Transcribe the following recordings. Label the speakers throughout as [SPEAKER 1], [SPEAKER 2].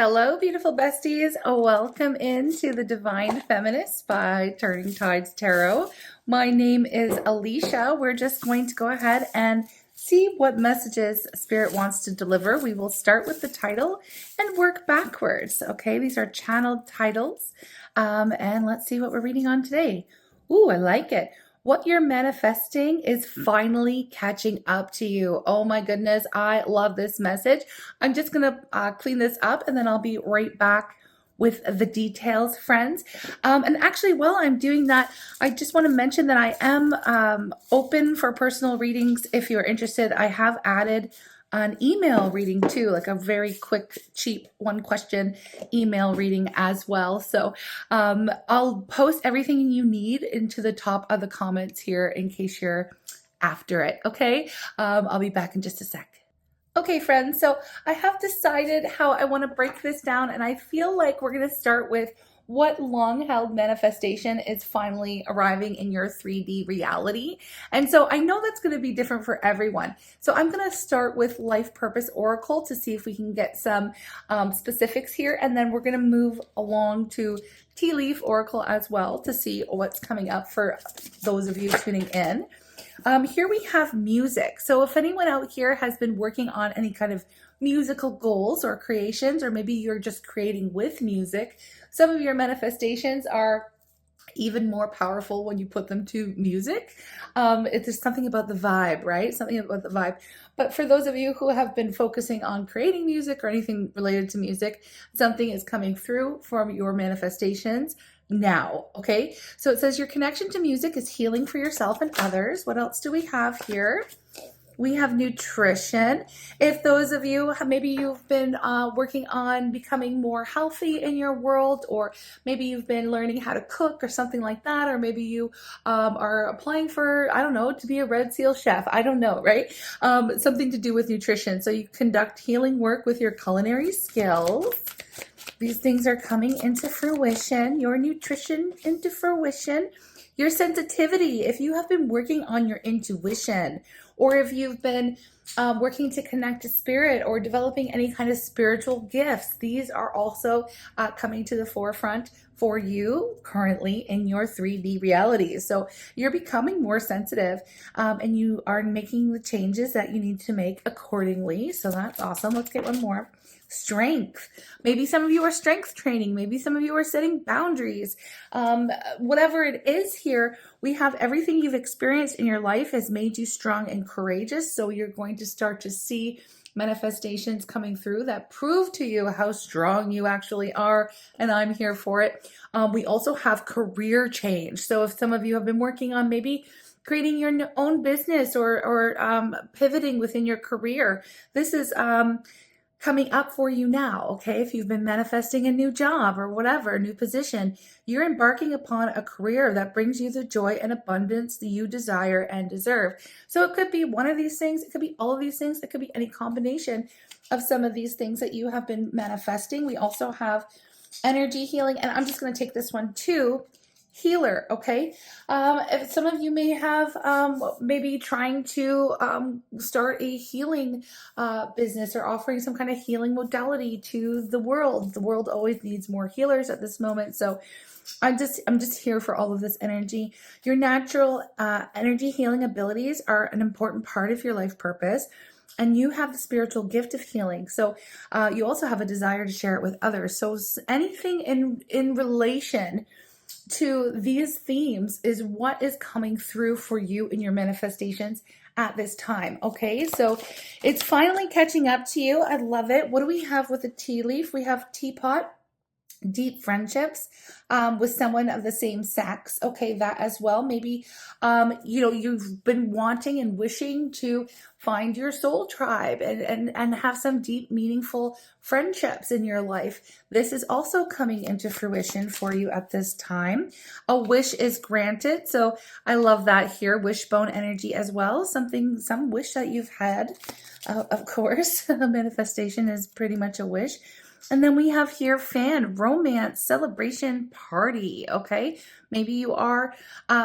[SPEAKER 1] Hello, beautiful besties. Welcome into the Divine Feminist by Turning Tides Tarot. My name is Alicia. We're just going to go ahead and see what messages Spirit wants to deliver. We will start with the title and work backwards. Okay, these are channeled titles. And let's see what we're reading on today. Ooh, I like it. What you're manifesting is finally catching up to you. Oh my goodness, I love this message. I'm just going to clean this up and then I'll be right back with the details, friends. And actually, while I'm doing that, I just want to mention that I am open for personal readings. If you're interested, I have added an email reading too, like a very quick, cheap one question email reading as well. So I'll post everything you need into the top of the comments here in case you're after it. Okay. I'll be back in just a sec. Okay, friends, so I have decided how I want to break this down, and I feel like we're going to start with what long-held manifestation is finally arriving in your 3D reality. And so I know that's going to be different for everyone. So I'm going to start with Life Purpose Oracle to see if we can get some specifics here, and then we're going to move along to Tea Leaf Oracle as well to see what's coming up for those of you tuning in. Here we have music. So if anyone out here has been working on any kind of musical goals or creations, or maybe you're just creating with music, some of your manifestations are even more powerful when you put them to music. There's something about the vibe, right? Something about the vibe. But for those of you who have been focusing on creating music or anything related to music, something is coming through from your manifestations now. Okay, so it says your connection to music is healing for yourself and others. What else do we have here? We have nutrition. If those of you, maybe you've been working on becoming more healthy in your world, or maybe you've been learning how to cook or something like that, or maybe you are applying for, I don't know, to be a Red Seal chef. I don't know, right? Something to do with nutrition. So you conduct healing work with your culinary skills. These things are coming into fruition, your nutrition into fruition, your sensitivity. If you have been working on your intuition, or if you've been working to connect to spirit or developing any kind of spiritual gifts, these are also coming to the forefront for you currently in your 3D reality. So you're becoming more sensitive and you are making the changes that you need to make accordingly. So that's awesome. Let's get one more. Strength. Maybe some of you are strength training. Maybe some of you are setting boundaries. Whatever it is here, we have everything you've experienced in your life has made you strong and courageous. So you're going to start to see manifestations coming through that prove to you how strong you actually are. And I'm here for it. We also have career change. So if some of you have been working on maybe creating your own business or pivoting within your career, this is coming up for you now, okay? If you've been manifesting a new job or whatever, new position, you're embarking upon a career that brings you the joy and abundance that you desire and deserve. So it could be one of these things, it could be all of these things, it could be any combination of some of these things that you have been manifesting. We also have energy healing, and I'm just going to take this one too. Healer, okay? If some of you may have maybe trying to start a healing business or offering some kind of healing modality to the world. The world always needs more healers at this moment. So I'm just here for all of this energy. Your natural energy healing abilities are an important part of your life purpose. And you have the spiritual gift of healing. So you also have a desire to share it with others. So anything in relation to these themes is what is coming through for you in your manifestations at this time. Okay, so it's finally catching up to you. I love it. What do we have with the tea leaf? We have teapot, deep friendships with someone of the same sex. Okay, that as well. Maybe you've been wanting and wishing to find your soul tribe and have some deep, meaningful friendships in your life. This is also coming into fruition for you at this time. A wish is granted. So I love that here. Wishbone energy as well. Some wish that you've had. Of course, a manifestation is pretty much a wish. And then we have here fan, romance, celebration, party. Okay. Maybe you are,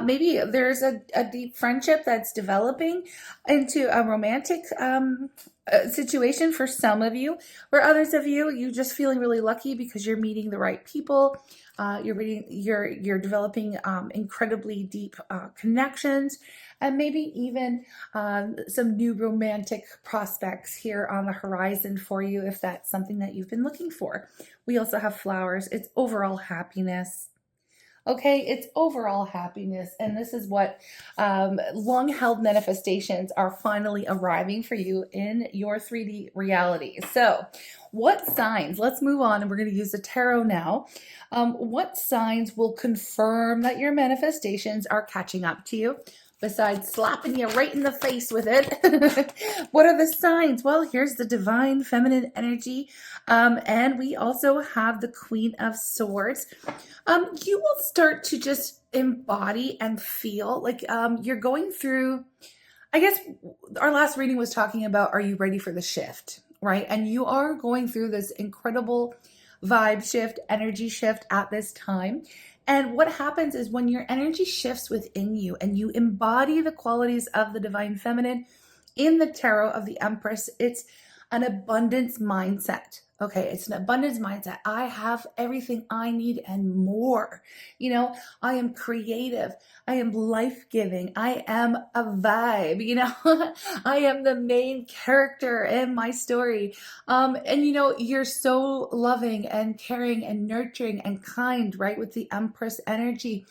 [SPEAKER 1] maybe there's a deep friendship that's developing into a romantic situation for some of you. For others of you, you just feeling really lucky because you're meeting the right people. You're developing incredibly deep connections, and maybe even some new romantic prospects here on the horizon for you if that's something that you've been looking for. We also have flowers. It's overall happiness. Okay, it's overall happiness. And this is what long held manifestations are finally arriving for you in your 3D reality. So, what signs? Let's move on, and we're going to use the tarot now. What signs will confirm that your manifestations are catching up to you? Besides slapping you right in the face with it, what are the signs? Well, here's the divine feminine energy, and we also have the Queen of Swords. You will start to just embody and feel like you're going through, I guess our last reading was talking about, are you ready for the shift, right? And you are going through this incredible vibe shift, energy shift at this time. And what happens is when your energy shifts within you and you embody the qualities of the divine feminine in the tarot of the Empress, it's an abundance mindset. Okay, it's an abundance mindset. I have everything I need and more. You know, I am creative. I am life-giving. I am a vibe. You know, I am the main character in my story. And you know, you're so loving and caring and nurturing and kind, right? With the Empress energy.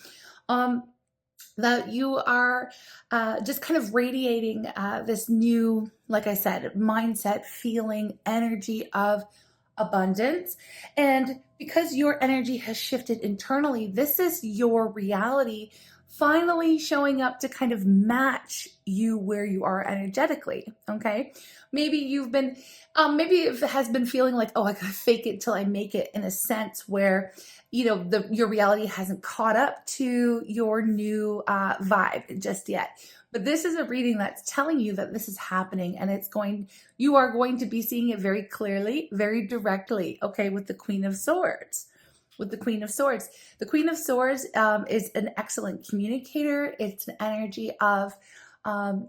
[SPEAKER 1] That you are just kind of radiating this new, like I said, mindset, feeling, energy of abundance. And because your energy has shifted internally, this is your reality finally showing up to kind of match you where you are energetically. Okay. Maybe you've been, maybe it has been feeling like, oh, I gotta fake it till I make it, in a sense where, you know, your reality hasn't caught up to your new vibe just yet. But this is a reading that's telling you that this is happening, and you are going to be seeing it very clearly, very directly, okay, with the Queen of Swords. With the Queen of Swords. The Queen of Swords is an excellent communicator. It's an energy of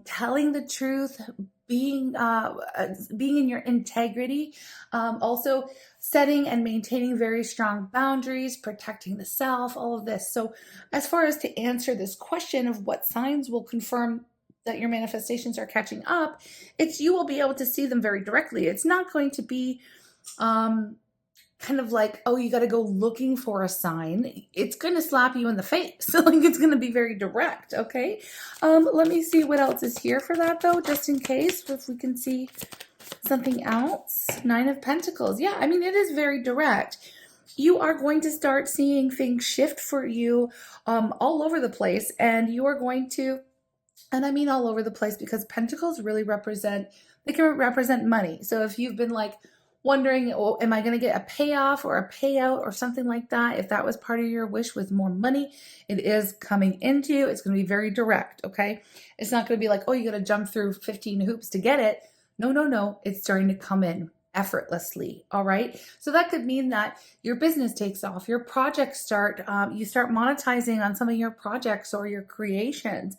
[SPEAKER 1] telling the truth, being in your integrity, also setting and maintaining very strong boundaries, protecting the self, all of this. So as far as to answer this question of what signs will confirm that your manifestations are catching up, you will be able to see them very directly. It's not going to be kind of like, oh, you got to go looking for a sign. It's going to slap you in the face. Like, it's going to be very direct. Okay. Let me see what else is here for that, though, just in case, if we can see something else. 9 of Pentacles. Yeah, I mean, it is very direct. You are going to start seeing things shift for you all over the place, and you are going to, and I mean all over the place because Pentacles really they can represent money. So if you've been like wondering, oh, am I going to get a payoff or a payout or something like that? If that was part of your wish with more money, it is coming into you. It's going to be very direct, okay? It's not going to be like, oh, you got to jump through 15 hoops to get it. No. It's starting to come in effortlessly, all right? So that could mean that your business takes off, your projects you start monetizing on some of your projects or your creations,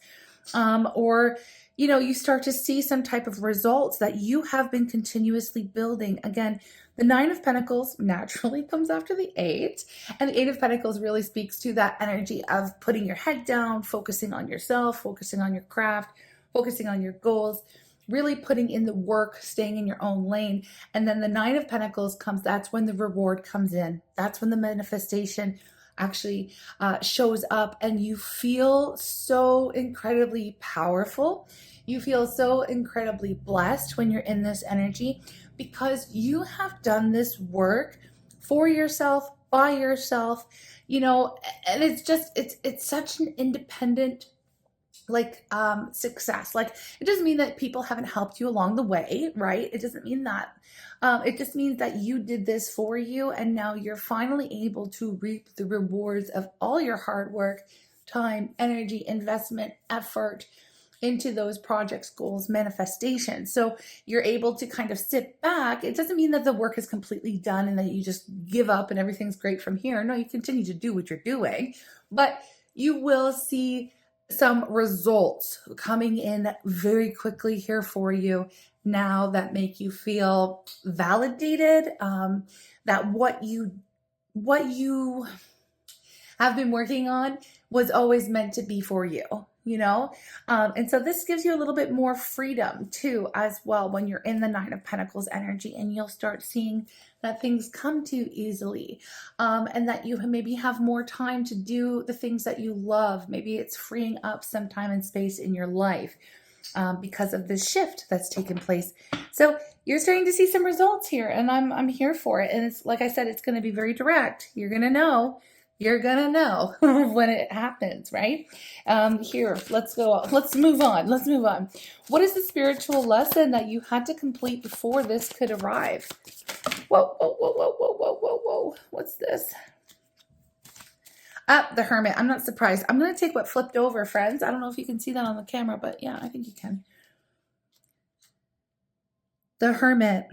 [SPEAKER 1] or you know, you start to see some type of results that you have been continuously building. Again, the 9 of Pentacles naturally comes after the 8, and the 8 of Pentacles really speaks to that energy of putting your head down, focusing on yourself, focusing on your craft, focusing on your goals, really putting in the work, staying in your own lane. And then the 9 of Pentacles comes, that's when the reward comes in. That's when the manifestation actually shows up, and you feel so incredibly powerful. You feel so incredibly blessed when you're in this energy because you have done this work for yourself, by yourself, you know, and it's such an independent success. Like, it doesn't mean that people haven't helped you along the way, right? It doesn't mean that. It just means that you did this for you, and now you're finally able to reap the rewards of all your hard work, time, energy, investment, effort, into those projects, goals, manifestations. So you're able to kind of sit back. It doesn't mean that the work is completely done and that you just give up and everything's great from here. No, you continue to do what you're doing, but you will see some results coming in very quickly here for you now that make you feel validated, that what you have been working on was always meant to be for you, you know? And so this gives you a little bit more freedom too, as well, when you're in the Nine of Pentacles energy, and you'll start seeing that things come to you easily, and that you maybe have more time to do the things that you love. Maybe it's freeing up some time and space in your life because of this shift that's taken place. So you're starting to see some results here, and I'm here for it. And it's like I said, it's going to be very direct. You're going to know. You're going to know when it happens, right? Here, let's go. Let's move on. Let's move on. What is the spiritual lesson that you had to complete before this could arrive? Whoa, whoa, whoa, whoa, whoa, whoa, whoa, whoa. What's this? The Hermit. I'm not surprised. I'm going to take what flipped over, friends. I don't know if you can see that on the camera, but yeah, I think you can. The Hermit.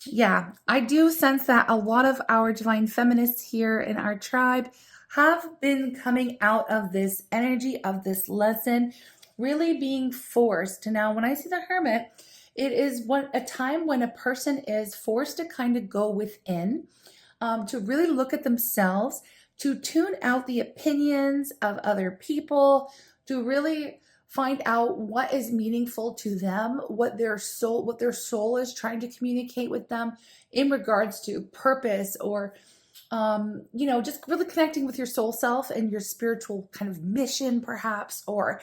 [SPEAKER 1] Yeah, I do sense that a lot of our divine feminists here in our tribe have been coming out of this energy of this lesson, really being forced. Now, when I see the Hermit, it is a time when a person is forced to kind of go within, to really look at themselves, to tune out the opinions of other people, to really find out what is meaningful to them, what their soul is trying to communicate with them in regards to purpose, or just really connecting with your soul self and your spiritual kind of mission, perhaps, or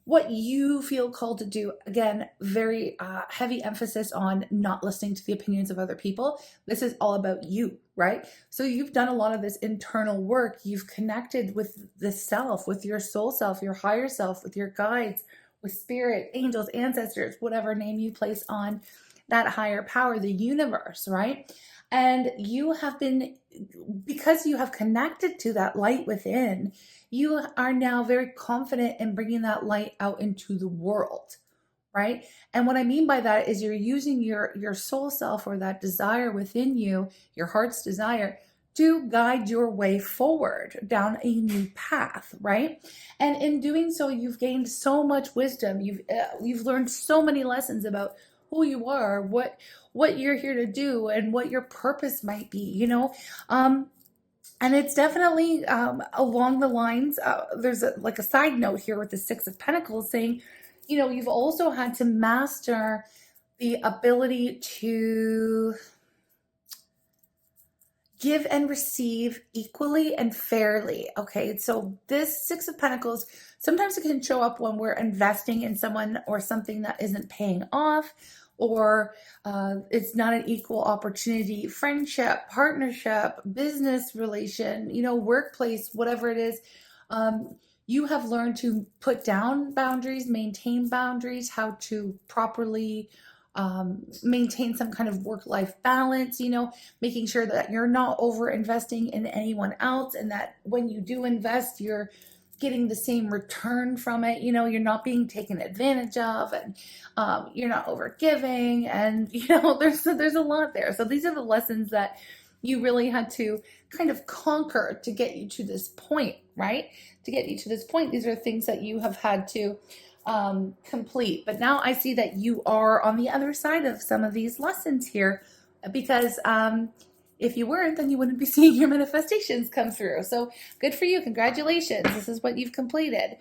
[SPEAKER 1] what you feel called to do. Again, very heavy emphasis on not listening to the opinions of other people. This is all about you, right? So you've done a lot of this internal work. You've connected with the self, with your soul self, your higher self, with your guides, with spirit, angels, ancestors, whatever name you place on that higher power, the universe, right? And you have been, because you have connected to that light within, you are now very confident in bringing that light out into the world, right? And what I mean by that is you're using your soul self, or that desire within you, your heart's desire, to guide your way forward down a new path, right? And in doing so, you've gained so much wisdom. You've learned so many lessons about who you are, what you're here to do, and what your purpose might be, and it's definitely along the lines, there's a side note here with the Six of Pentacles saying, you've also had to master the ability to give and receive equally and fairly. Okay, so this Six of Pentacles, sometimes it can show up when we're investing in someone or something that isn't paying off, or it's not an equal opportunity, friendship, partnership, business relation, workplace, whatever it is. You have learned to put down boundaries, maintain boundaries, how to properly maintain some kind of work-life balance, making sure that you're not over investing in anyone else, and that when you do invest, you're getting the same return from it. You're not being taken advantage of, and you're not over giving, and there's a lot there. So these are the lessons that you really had to kind of conquer to get you to this point, right? To get you to this point, these are things that you have had to complete. But now I see that you are on the other side of some of these lessons here, because if you weren't, then you wouldn't be seeing your manifestations come through. So good for you. Congratulations. This is what you've completed.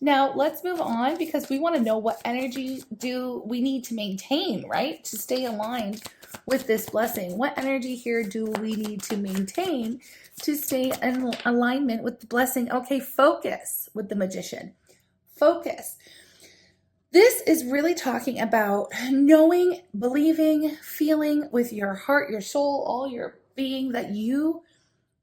[SPEAKER 1] Now let's move on, because we want to know what energy do we need to maintain, right? To stay aligned with this blessing. What energy here do we need to maintain to stay in alignment with the blessing? Okay, focus with the Magician. Focus. This is really talking about knowing, believing, feeling with your heart, your soul, all your being, that you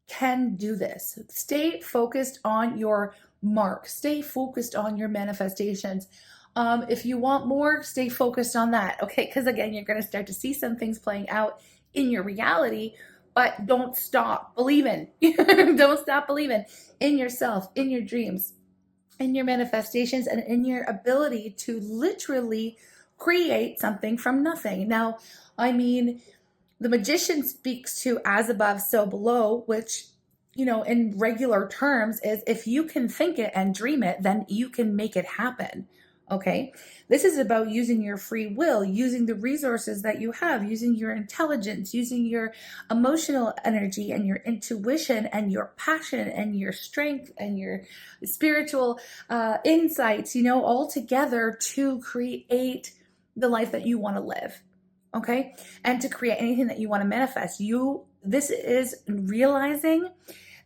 [SPEAKER 1] can do this. Stay focused on your mark. Stay focused on your manifestations. If you want more, stay focused on that, okay? Because again, you're going to start to see some things playing out in your reality, but don't stop believing. Don't stop believing in yourself, in your dreams. in your manifestations and in your ability to literally create something from nothing. Now, I mean, the magician speaks to as above, so below, which, in regular terms is if you can think it and dream it, then you can make it happen. Okay. This is about using your free will, using the resources that you have, using your intelligence, using your emotional energy and your intuition and your passion and your strength and your spiritual insights, all together to create the life that you want to live. Okay. And to create anything that you want to manifest. This is realizing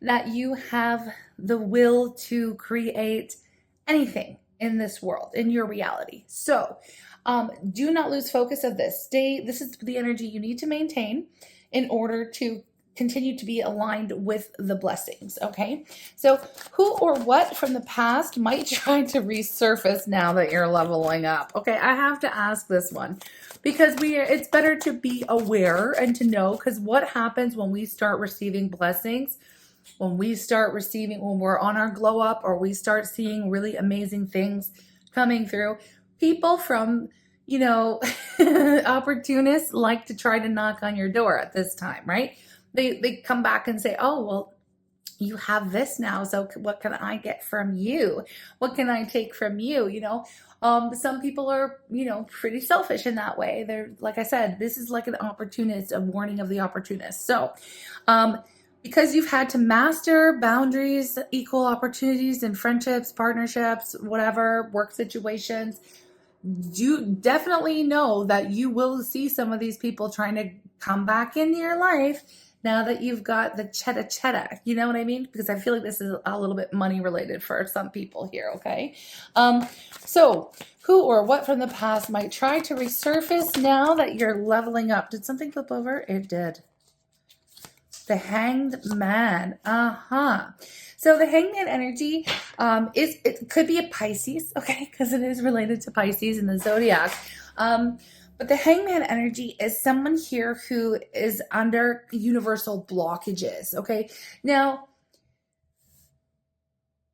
[SPEAKER 1] that you have the will to create anything in this world, in your reality. So do not lose focus of this. This is the energy you need to maintain in order to continue to be aligned with the blessings. Okay. So who or what from the past might try to resurface now that you're leveling up? Okay. I have to ask this one because it's better to be aware and to know, because what happens when we start receiving blessings, when we're on our glow up, or we start seeing really amazing things coming through, people from, opportunists like to try to knock on your door at this time, right? They come back and say, oh, well, you have this now, so what can I get from you? What can I take from you? Some people are, pretty selfish in that way. They're, like I said, this is like an opportunist, a warning of the opportunist. So, because you've had to master boundaries, equal opportunities in friendships, partnerships, whatever, work situations, you definitely know that you will see some of these people trying to come back into your life now that you've got the cheddar. You know what I mean? Because I feel like this is a little bit money related for some people here, okay? So who or what from the past might try to resurface now that you're leveling up? Did something flip over? It did. The Hanged Man. So the Hanged Man energy it could be a Pisces, okay, because it is related to Pisces in the zodiac. But the Hangman energy is someone here who is under universal blockages, okay? Now,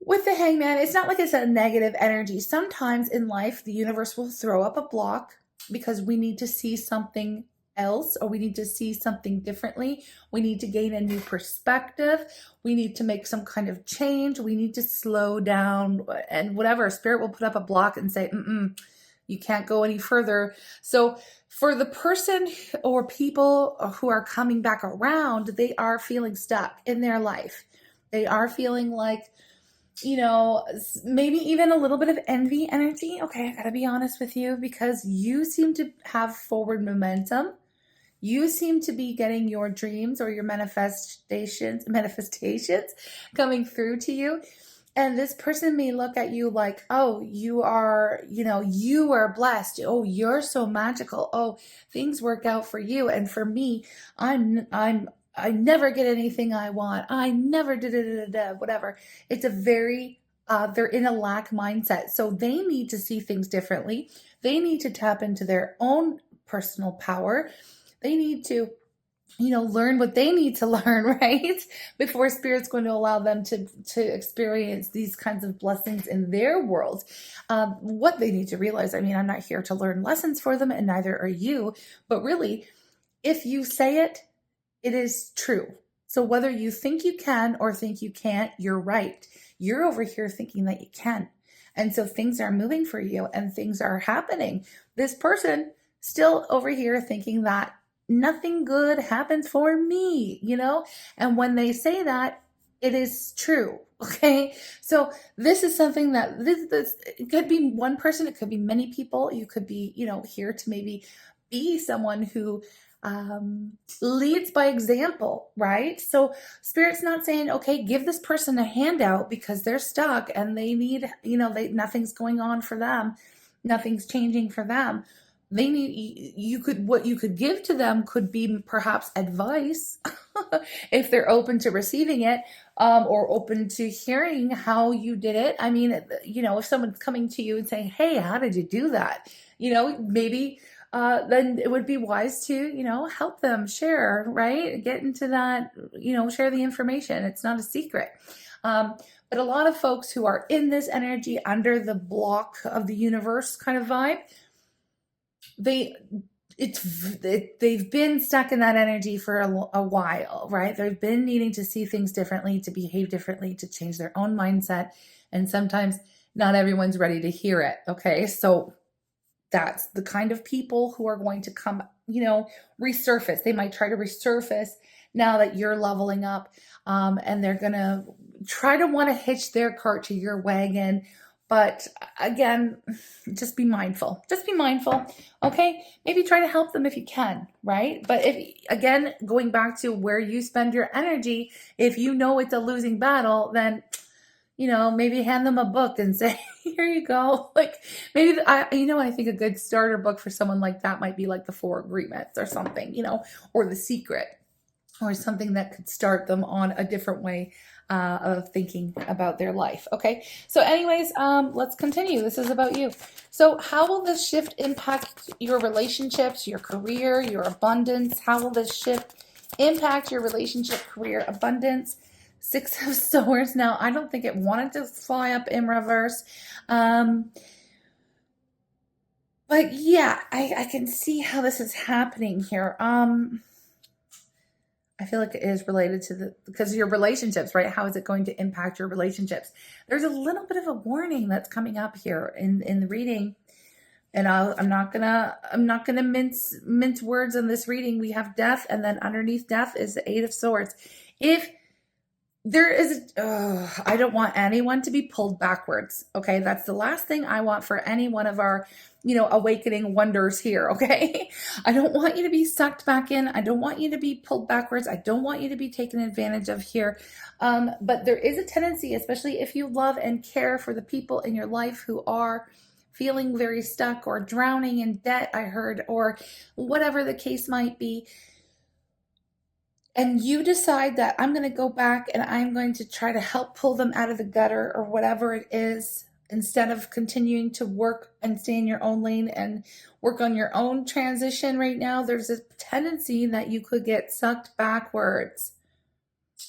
[SPEAKER 1] with the Hangman, it's not like it's a negative energy. Sometimes in life, the universe will throw up a block because we need to see something else, or we need to see something differently. We need to gain a new perspective. We need to make some kind of change. We need to slow down, and whatever. Spirit will put up a block and say, you can't go any further. So for the person or people who are coming back around, they are feeling stuck in their life. They are feeling like, maybe even a little bit of envy energy. Okay, I gotta be honest with you, because you seem to have forward momentum. You seem to be getting your dreams or your manifestations coming through to you. And this person may look at you like, oh, you are blessed. Oh, you're so magical. Oh, things work out for you. And for me, I never get anything I want. I never whatever. It's a very, they're in a lack mindset. So they need to see things differently. They need to tap into their own personal power. They need to learn what they need to learn, right? Before Spirit's going to allow them to experience these kinds of blessings in their world. What they need to realize, I'm not here to learn lessons for them, and neither are you, but really, if you say it, it is true. So whether you think you can or think you can't, you're right. You're over here thinking that you can. And so things are moving for you and things are happening. This person still over here thinking that nothing good happens for me, And when they say that, it is true. Okay. So this is something that this it could be one person. It could be many people. You could be, here to maybe be someone who leads by example, right? So Spirit's not saying, okay, give this person a handout because they're stuck and they need, nothing's going on for them. Nothing's changing for them. They need, what you could give to them could be perhaps advice if they're open to receiving it, or open to hearing how you did it. If someone's coming to you and saying, hey, how did you do that? Maybe then it would be wise to, help them share, right? Get into that, share the information. It's not a secret. But a lot of folks who are in this energy under the block of the universe kind of vibe, they've been stuck in that energy for a while, right? They've been needing to see things differently, to behave differently, to change their own mindset. And sometimes not everyone's ready to hear it. Okay. So that's the kind of people who are going to come, resurface. They might try to resurface now that you're leveling up, and they're going to try to want to hitch their cart to your wagon. But again, just be mindful. Just be mindful. Okay. Maybe try to help them if you can, right? But again, going back to where you spend your energy, if you know it's a losing battle, then, maybe hand them a book and say, here you go. Like maybe, I think a good starter book for someone like that might be like the 4 Agreements or something, or The Secret, or something that could start them on a different way of thinking about their life. Okay. So anyways, let's continue. This is about you. So how will this shift impact your relationships, your career, your abundance? How will this shift impact your relationship, career, abundance? 6 of Swords. Now, I don't think it wanted to fly up in reverse. But yeah, I can see how this is happening here. I feel like it is related to because of your relationships, right? How is it going to impact your relationships? There's a little bit of a warning that's coming up here in the reading. And I'm not gonna mince words in this reading. We have death, and then underneath death is the 8 of Swords. If there is, I don't want anyone to be pulled backwards. Okay. That's the last thing I want for any one of our, awakening wonders here. Okay. I don't want you to be sucked back in. I don't want you to be pulled backwards. I don't want you to be taken advantage of here. But there is a tendency, especially if you love and care for the people in your life who are feeling very stuck or drowning in debt, I heard, or whatever the case might be. And you decide that I'm going to go back and I'm going to try to help pull them out of the gutter or whatever it is, instead of continuing to work and stay in your own lane and work on your own transition right now, there's a tendency that you could get sucked backwards,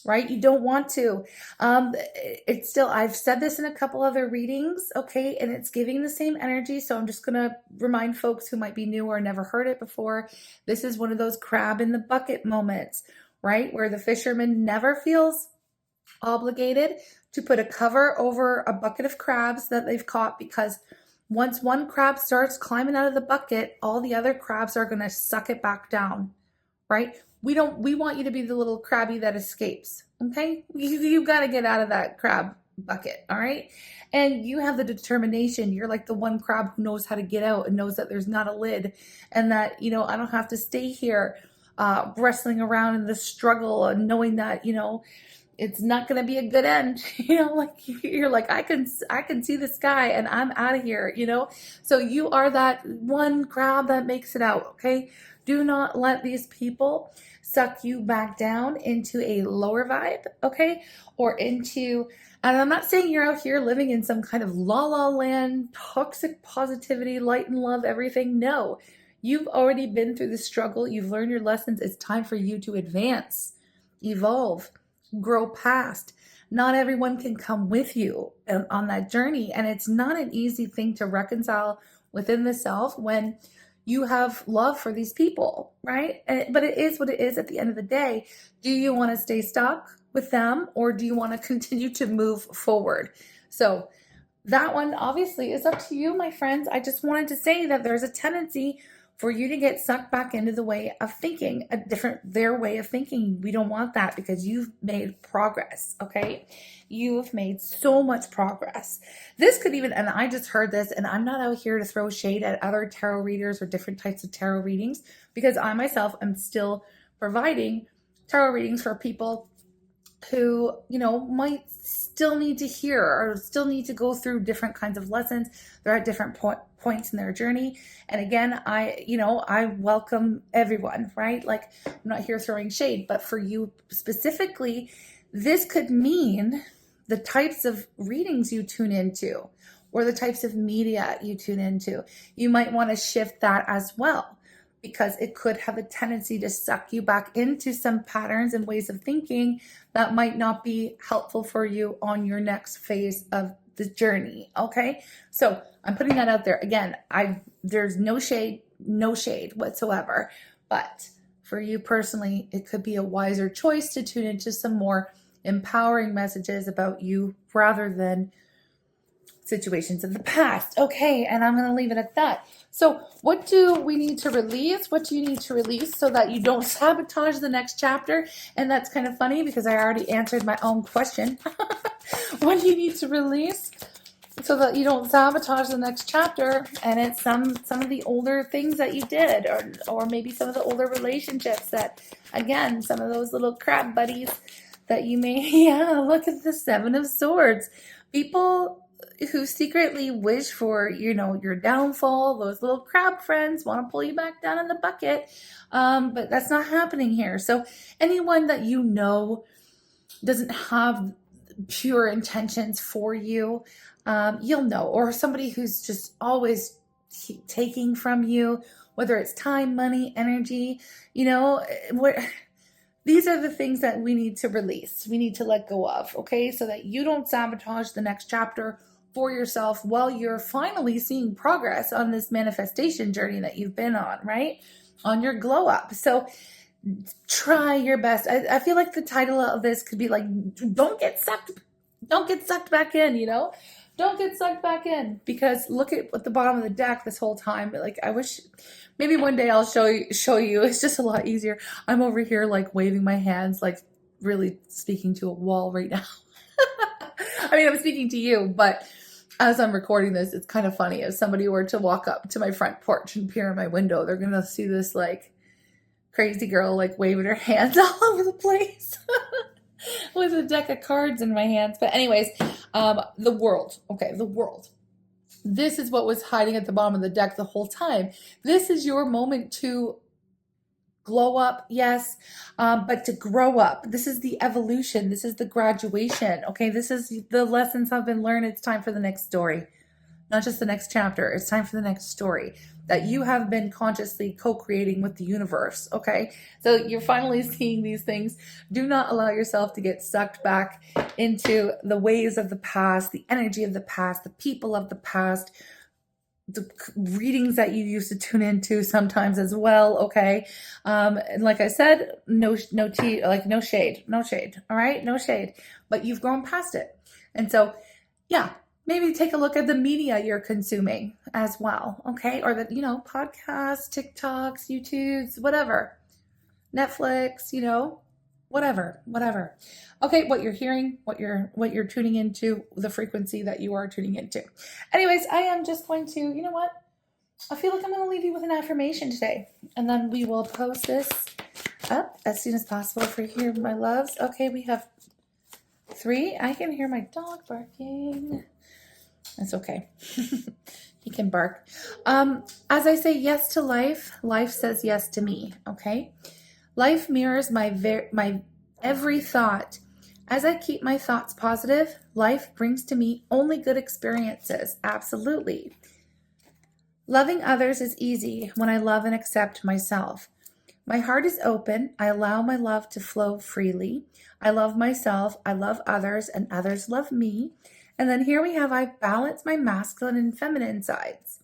[SPEAKER 1] right? You don't want to. It's still, I've said this in a couple other readings, okay, and it's giving the same energy. So I'm just going to remind folks who might be new or never heard it before. This is one of those crab in the bucket moments, right? Where the fisherman never feels obligated to put a cover over a bucket of crabs that they've caught, because once one crab starts climbing out of the bucket, all the other crabs are going to suck it back down, right? We want you to be the little crabby that escapes. Okay. You got to get out of that crab bucket. All right. And you have the determination. You're like the one crab who knows how to get out and knows that there's not a lid, and that, I don't have to stay here wrestling around in the struggle and knowing that, it's not going to be a good end, like you're like, I can see the sky and I'm out of here, so you are that one crab that makes it out. Okay. Do not let these people suck you back down into a lower vibe. Okay. Or into, and I'm not saying you're out here living in some kind of la la land, toxic positivity, light and love, everything. No. You've already been through the struggle. You've learned your lessons. It's time for you to advance, evolve, grow past. Not everyone can come with you on that journey. And it's not an easy thing to reconcile within the self when you have love for these people, right? But it is what it is at the end of the day. Do you want to stay stuck with them, or do you want to continue to move forward? So that one obviously is up to you, my friends. I just wanted to say that there's a tendency for you to get sucked back into the way of thinking, their way of thinking. We don't want that, because you've made progress, okay? You've made so much progress. This could even, and I just heard this, and I'm not out here to throw shade at other tarot readers or different types of tarot readings, because I myself am still providing tarot readings for people who, might still need to hear or still need to go through different kinds of lessons. They're at different points in their journey. And again, I welcome everyone, right? Like, I'm not here throwing shade, but for you specifically, this could mean the types of readings you tune into, or the types of media you tune into. You might want to shift that as well, because it could have a tendency to suck you back into some patterns and ways of thinking that might not be helpful for you on your next phase of the journey. Okay. So I'm putting that out there. Again, there's no shade whatsoever, but for you personally, it could be a wiser choice to tune into some more empowering messages about you rather than situations of the past. Okay, and I'm going to leave it at that. So what do we need to release? What do you need to release so that you don't sabotage the next chapter? And that's kind of funny because I already answered my own question. What do you need to release so that you don't sabotage the next chapter? And it's some of the older things that you did, or maybe some of the older relationships that, again, some of those little crab buddies that you may, yeah, look at the Seven of Swords. People who secretly wish for, your downfall, those little crab friends want to pull you back down in the bucket. But that's not happening here. So anyone that doesn't have pure intentions for you, you'll know. Or somebody who's just always taking from you, whether it's time, money, energy, these are the things that we need to release. We need to let go of, okay? So that you don't sabotage the next chapter for yourself while you're finally seeing progress on this manifestation journey that you've been on, right? On your glow up. So try your best. I feel like the title of this could be like, don't get sucked back in, Don't get sucked back in, because look at the bottom of the deck this whole time. Like, I wish maybe one day I'll show you. It's just a lot easier. I'm over here like waving my hands, like really speaking to a wall right now. I mean, I'm speaking to you, but as I'm recording this, it's kind of funny. If somebody were to walk up to my front porch and peer in my window, they're going to see this like crazy girl like waving her hands all over the place with a deck of cards in my hands. But anyways, the world. Okay, the world. This is what was hiding at the bottom of the deck the whole time. This is your moment to glow up, yes, but to grow up. This is the evolution. This is the graduation. Okay, this is the lessons have been learned. It's time for the next story. Not just the next chapter. It's time for the next story that you have been consciously co-creating with the universe. Okay, so you're finally seeing these things. Do not allow yourself to get sucked back into the ways of the past, the energy of the past, the people of the past, the readings that you used to tune into sometimes as well. Okay. And like I said, no shade. All right. No shade, but you've grown past it. And so, yeah, maybe take a look at the media you're consuming as well. Okay. Or the, podcasts, TikToks, YouTubes, whatever, Netflix, whatever. Okay, what you're hearing, what you're tuning into, the frequency that you are tuning into. Anyways, I am just going to, I feel like I'm going to leave you with an affirmation today, and then we will post this up as soon as possible for you, my loves. Okay, we have 3. I can hear my dog barking. That's okay. He can bark. As I say yes to life, life says yes to me. Okay. Life mirrors my every thought. As I keep my thoughts positive, life brings to me only good experiences. Absolutely. Loving others is easy when I love and accept myself. My heart is open. I allow my love to flow freely. I love myself. I love others, and others love me. And then here we have, I balance my masculine and feminine sides.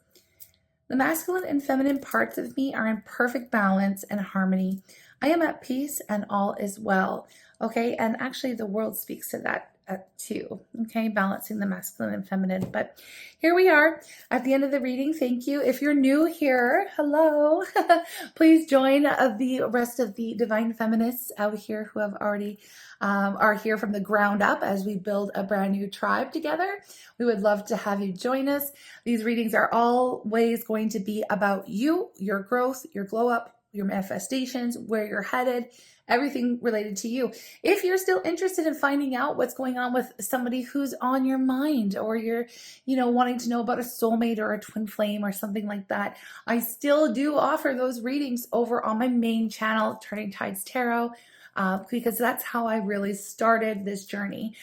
[SPEAKER 1] The masculine and feminine parts of me are in perfect balance and harmony. I am at peace and all is well. Okay, and actually the world speaks to that too. Okay, balancing the masculine and feminine. But here we are at the end of the reading. Thank you. If you're new here, hello. Please join the rest of the Divine Feminists out here who have already are here from the ground up as we build a brand new tribe together. We would love to have you join us. These readings are always going to be about you, your growth, your glow up, your manifestations, where you're headed, everything related to you. If you're still interested in finding out what's going on with somebody who's on your mind, or you're, wanting to know about a soulmate or a twin flame or something like that, I still do offer those readings over on my main channel, Turning Tides Tarot. because that's how I really started this journey.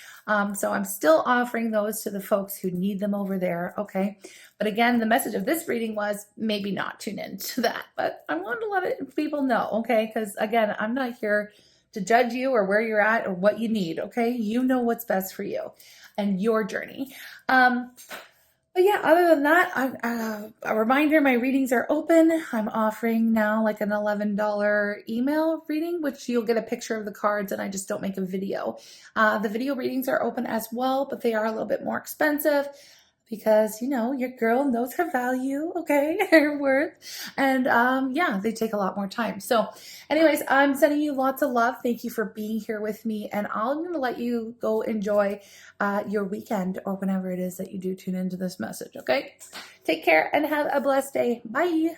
[SPEAKER 1] So I'm still offering those to the folks who need them over there, okay? But again, the message of this reading was maybe not tune into that, but I want to let people know, okay? Because again, I'm not here to judge you or where you're at or what you need, okay? You know what's best for you and your journey. But yeah, other than that, a reminder, my readings are open. I'm offering now like an $11 email reading, which you'll get a picture of the cards and I just don't make a video. The video readings are open as well, but they are a little bit more expensive because, you know, your girl knows her value, okay, her worth. And yeah, they take a lot more time. So anyways, I'm sending you lots of love. Thank you for being here with me. And I'm going to let you go enjoy your weekend or whenever it is that you do tune into this message, okay? Take care and have a blessed day. Bye.